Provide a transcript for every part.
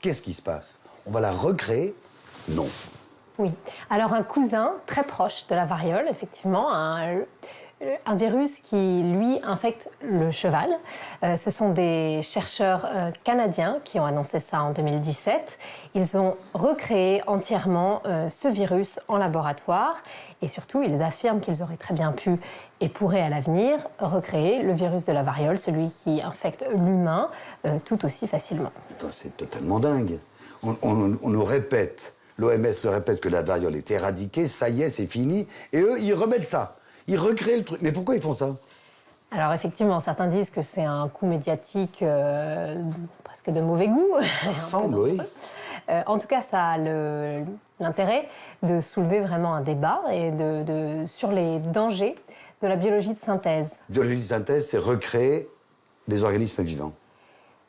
qu'est-ce qui se passe? On va la recréer? Non. Oui. Alors un cousin très proche de la variole, effectivement, un virus qui, lui, infecte le cheval. Ce sont des chercheurs canadiens qui ont annoncé ça en 2017. Ils ont recréé entièrement ce virus en laboratoire et surtout, ils affirment qu'ils auraient très bien pu et pourraient à l'avenir recréer le virus de la variole, celui qui infecte l'humain, tout aussi facilement. C'est totalement dingue. On nous répète, l'OMS le répète que la variole est éradiquée, ça y est, c'est fini, et eux, ils remettent ça. Ils recréent le truc. Mais pourquoi ils font ça? Alors effectivement, certains disent que c'est un coup médiatique presque de mauvais goût. Ça ressemble, oui. En tout cas, ça a l'intérêt de soulever vraiment un débat et sur les dangers de la biologie de synthèse. Biologie de synthèse, c'est recréer des organismes vivants.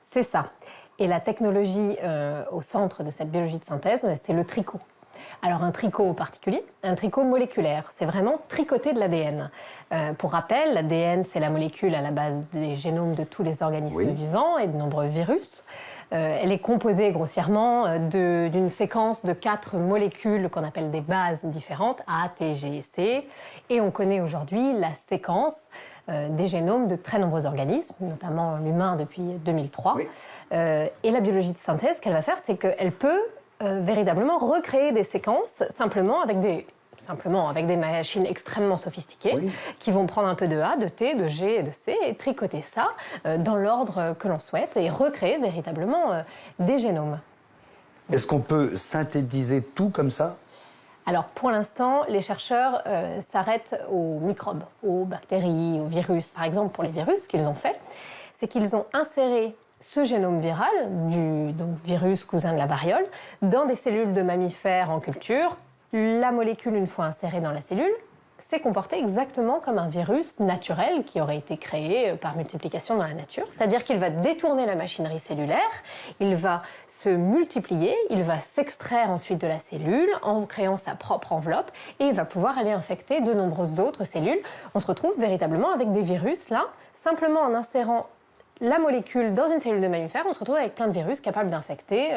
C'est ça. Et la technologie au centre de cette biologie de synthèse, c'est le tricot. Alors un tricot particulier, un tricot moléculaire, c'est vraiment tricoter de l'ADN. Pour rappel, l'ADN, c'est la molécule à la base des génomes de tous les organismes vivants et de nombreux virus. Elle est composée grossièrement d'une séquence de 4 molécules qu'on appelle des bases différentes, A, T, G et C. Et on connaît aujourd'hui la séquence des génomes de très nombreux organismes, notamment l'humain depuis 2003. Oui. Et la biologie de synthèse, ce qu'elle va faire, c'est qu'elle peut véritablement recréer des séquences simplement avec des machines extrêmement sophistiquées qui vont prendre un peu de A, de T, de G et de C et tricoter ça dans l'ordre que l'on souhaite et recréer véritablement des génomes. Est-ce qu'on peut synthétiser tout comme ça? Alors pour l'instant, les chercheurs s'arrêtent aux microbes, aux bactéries, aux virus. Par exemple, pour les virus, ce qu'ils ont fait, c'est qu'ils ont inséré ce génome viral, donc virus cousin de la variole, dans des cellules de mammifères en culture. La molécule, une fois insérée dans la cellule, s'est comportée exactement comme un virus naturel qui aurait été créé par multiplication dans la nature. C'est-à-dire qu'il va détourner la machinerie cellulaire, il va se multiplier, il va s'extraire ensuite de la cellule en créant sa propre enveloppe et il va pouvoir aller infecter de nombreuses autres cellules. On se retrouve véritablement avec des virus, là, simplement en insérant la molécule dans une cellule de mammifère, on se retrouve avec plein de virus capables d'infecter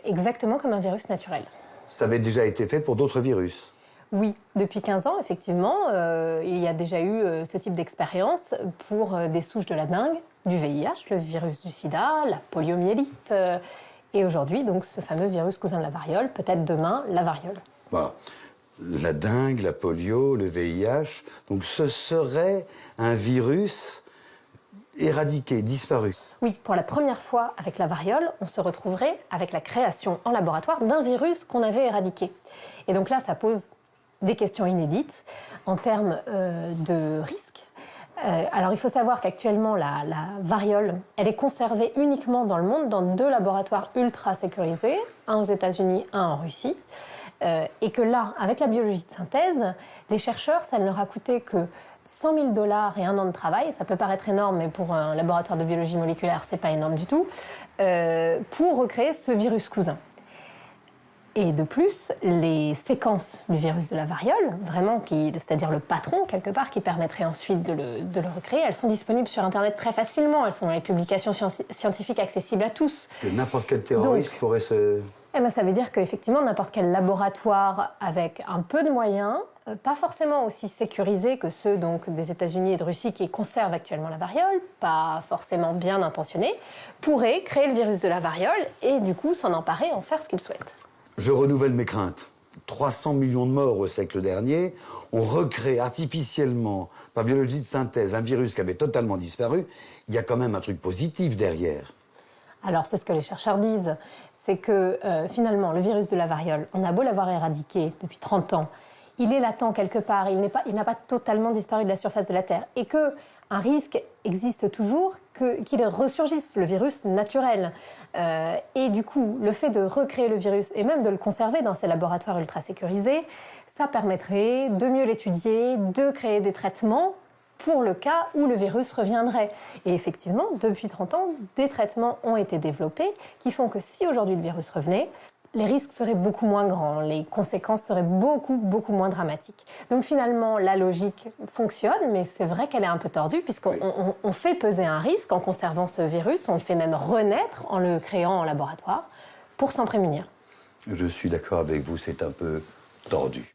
exactement comme un virus naturel. Ça avait déjà été fait pour d'autres virus? Oui, depuis 15 ans, effectivement, il y a déjà eu ce type d'expérience pour des souches de la dengue, du VIH, le virus du sida, la poliomyélite, et aujourd'hui, donc, ce fameux virus cousin de la variole, peut-être demain, la variole. Voilà. La dengue, la polio, le VIH, donc ce serait un virus éradiqué, disparu. Oui, pour la première fois avec la variole, on se retrouverait avec la création en laboratoire d'un virus qu'on avait éradiqué. Et donc là, ça pose des questions inédites en termes de risque. Alors il faut savoir qu'actuellement, la variole, elle est conservée uniquement dans le monde dans 2 laboratoires ultra sécurisés, un aux États-Unis, un en Russie. Et que là, avec la biologie de synthèse, les chercheurs, ça ne leur a coûté que $100 000 et 1 an de travail. Ça peut paraître énorme, mais pour un laboratoire de biologie moléculaire, c'est pas énorme du tout, pour recréer ce virus cousin. Et de plus, les séquences du virus de la variole, vraiment, c'est-à-dire le patron, quelque part, qui permettrait ensuite de le recréer, elles sont disponibles sur Internet très facilement. Elles sont dans les publications scientifiques accessibles à tous. Que n'importe quel terroriste pourrait se... Eh bien, ça veut dire qu'effectivement, n'importe quel laboratoire avec un peu de moyens, pas forcément aussi sécurisés que ceux donc, des États-Unis et de Russie qui conservent actuellement la variole, pas forcément bien intentionnés, pourrait créer le virus de la variole et du coup s'en emparer et en faire ce qu'il souhaite. Je renouvelle mes craintes. 300 millions de morts au siècle dernier, on recrée artificiellement, par biologie de synthèse, un virus qui avait totalement disparu. Il y a quand même un truc positif derrière. Alors, c'est ce que les chercheurs disent, c'est que finalement, le virus de la variole, on a beau l'avoir éradiqué depuis 30 ans, il est latent quelque part, il n'a pas totalement disparu de la surface de la Terre, et qu'un risque existe toujours qu'il ressurgisse, le virus naturel. Et du coup, le fait de recréer le virus, et même de le conserver dans ces laboratoires ultra sécurisés, ça permettrait de mieux l'étudier, de créer des traitements pour le cas où le virus reviendrait. Et effectivement, depuis 30 ans, des traitements ont été développés qui font que si aujourd'hui le virus revenait, les risques seraient beaucoup moins grands, les conséquences seraient beaucoup moins dramatiques. Donc finalement, la logique fonctionne, mais c'est vrai qu'elle est un peu tordue, puisqu'on fait peser un risque en conservant ce virus, on le fait même renaître en le créant en laboratoire, pour s'en prémunir. Je suis d'accord avec vous, c'est un peu tordu.